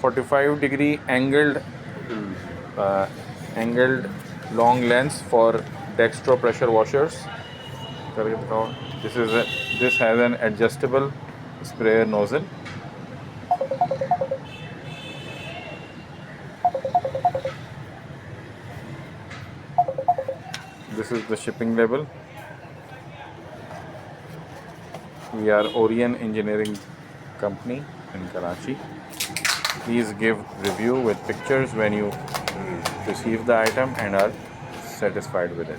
45-degree angled long lens for Dextro pressure washers. This has an adjustable sprayer nozzle. This is the shipping label. We are Orion Engineering Company in Karachi. Please give review with pictures when you receive the item and are satisfied with it.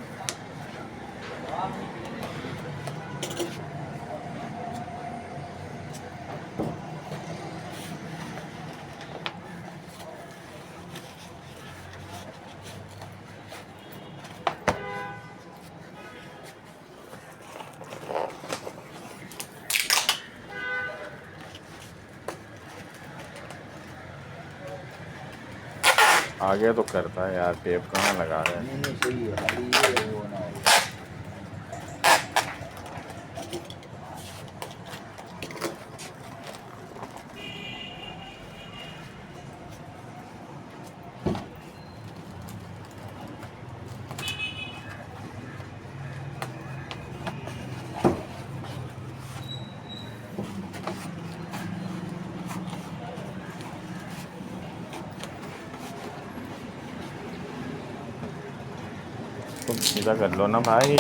आगे तो करता है यार, tape कहाँ लगा रहा है। नहीं सही है, खाली ये वो ना हो। तुम सीधा कर लो ना भाई।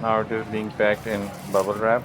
Now it is being packed in bubble wrap.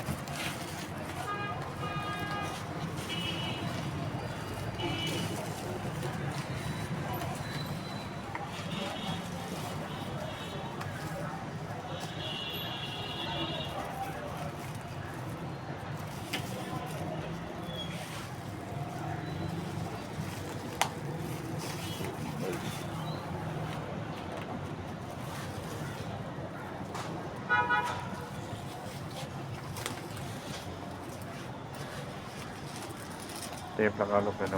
Tape लगा लो पहले।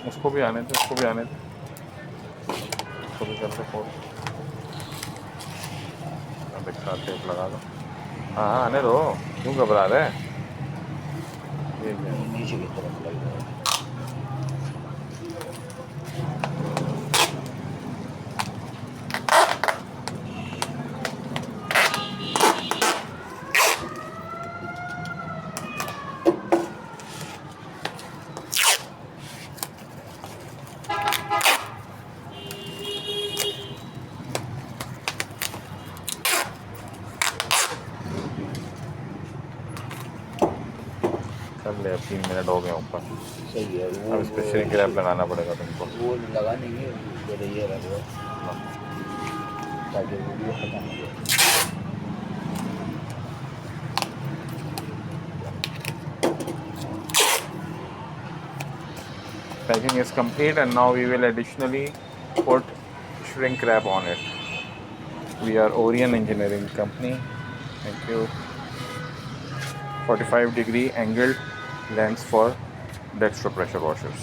उसको भी आने थे, उसको भी आने थे, उसको भी करते फोन। दिखा, टेप लगा दो। हाँ हाँ आने दो, क्यों घबरा रहे हैं। नीचे की तरफ लग रहा है। कर ले, अब 3 मिनट हो गए ऊपर। सही है। अब इस पर श्रिंक रैप लगाना पड़ेगा तुमको। वो लगा नहीं है, जरा ये रख लो ताकि वीडियो खत्म हो जाए। Packing is complete and now we will additionally put shrink wrap on it. We are Orion Engineering Company. Thank you. 45-degree angled lens for Dextro pressure washers.